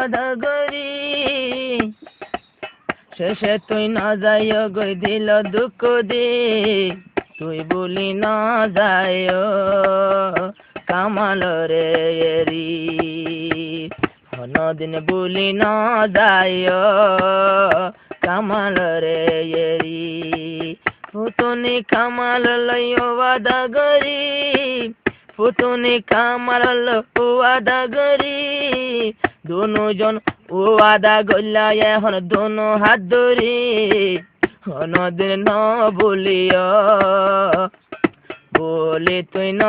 ওয়াদা করি শেষে তুই না যাইও গই দিল দুঃখ দি তুই বলি না যাইও কামাল রে এরি কোনদিন বলি না যাইও কামাল রে এরি ফুতুনি কামাল লইও ওয়াদা করি ফুতুনি কামাল ওয়াদা করি দুজন ওয়াদা গল্লা এখন দোনো হাত ধরি কোনদিন ন বলিও বলি তুই ন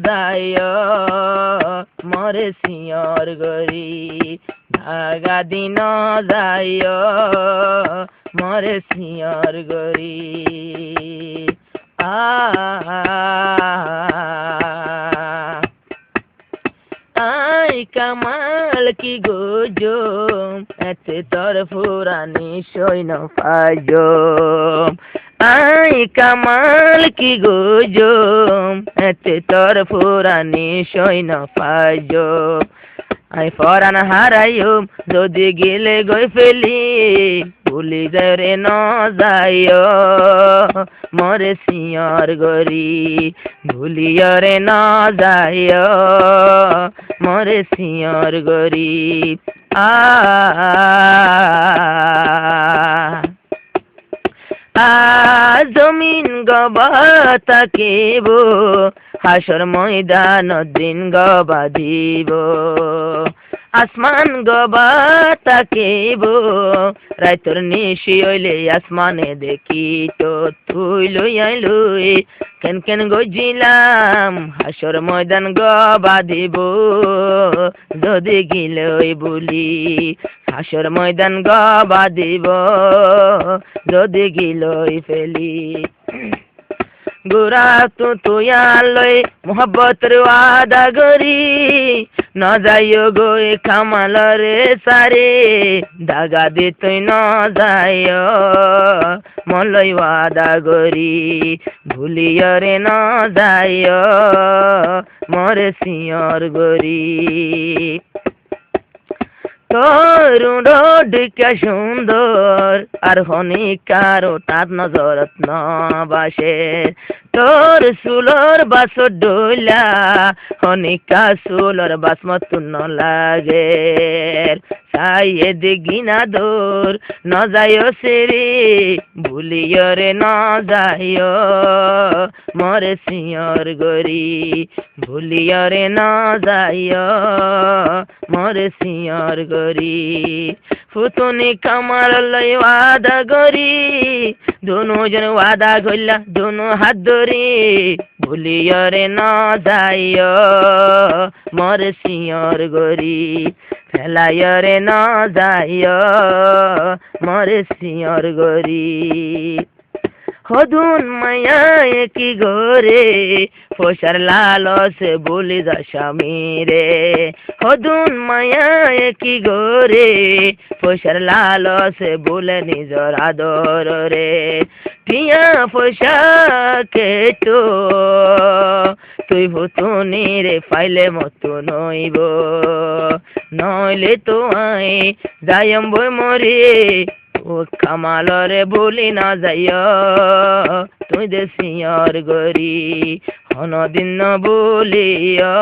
যাইও মরে সিয়র গরি ধাগা দিন যাইও মরে সিয়র গরি আই কামাল কি গোজো এতে তোর ফুরানি সৈন পাজো আই কামাল কি গোজো এতে তোর ফুরানি সৈন পাজো আই ফরান হারাইও যদি গেলে গই ফেলি ভুলি যায় রে ন যাইও মরে সিয়র গরি ভুলিও রে ন যাইও মরে সিয়র গরি জমিন গবা তাকিব হাসর ময়দান দিন গবা দিব আসমান গবা তাকিব রাইতর নিশি হইলে আসমানে দেখি তো তুই লই আইলুই কেন কেন গজিলাম হাসর ময়দান গবা দিব যদি গিলই বলি হাসর ময়দান গবা দিব যদি গিলই ফেলি গোরা তো তুই মোহব্বতের ওয়াদা করি ন যাইও গই কামাল রে সারে দাগা দে তুই ন যাইও মলই ওয়াদা করি ভুলিও রে ন যাইও মরে সিয়র গরি তোর রোডকে সুন্দর আর হনিকার তার নজরত ন বাসে তোর সুলর বাস ডইলা হনিকা সুলর বাস মতুন লাগে সাইয়ে দিগিনা দোর ন যাইও সেরে ভুলিও রে ন যাইও মরে সিয়র গরি ভুলিও রে ন যাইও মরে সিয়র গরি ফুতুনি কামাল লই ওয়াদা করি দুজন ওয়াদা গল্লা দুনো হাত ধরি ভুলিও রে ন যাইও মরে সিয়র গরি ফেলাইও রে ন যাইও মরে সিয়র গরি হদুন মায়া কি গোরে ফসার লালসে বলি যা স্বামী রে হদুন মায়া কি গোরে ফসার লালসে বলে নিজর আদর রে টিয়া ফসা কেটো তুই ভুতুনি রে ফাইলে মতো নইব নইলে তো আই যাইম বই মরে ও কামাল রে বলি না যাইও তুই দে সিয়র গরি হনদিন ন বলিও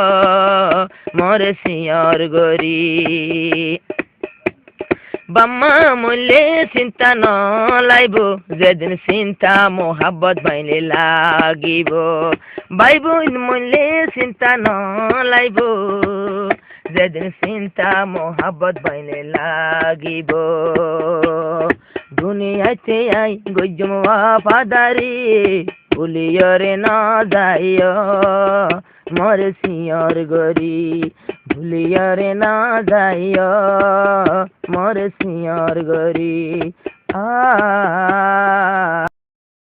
মরে সিয়র গরি বাম্মা মূল্যে চিন্তা ন লাইব যেদিন চিন্তা মোহাব্বত বাইলে লাগিব ভাই বোন মূল্যে চিন্তা ন লাইব যেদিন চিন্তা মোহাব্বত বাইলে লাগিব দুনিয়াতে আই গজম ওয়াফাদারি ভুলিও রে ন যাইও মরে সিয়র গরি ভুলিও রে ন যাইও মরে সিয়র গরি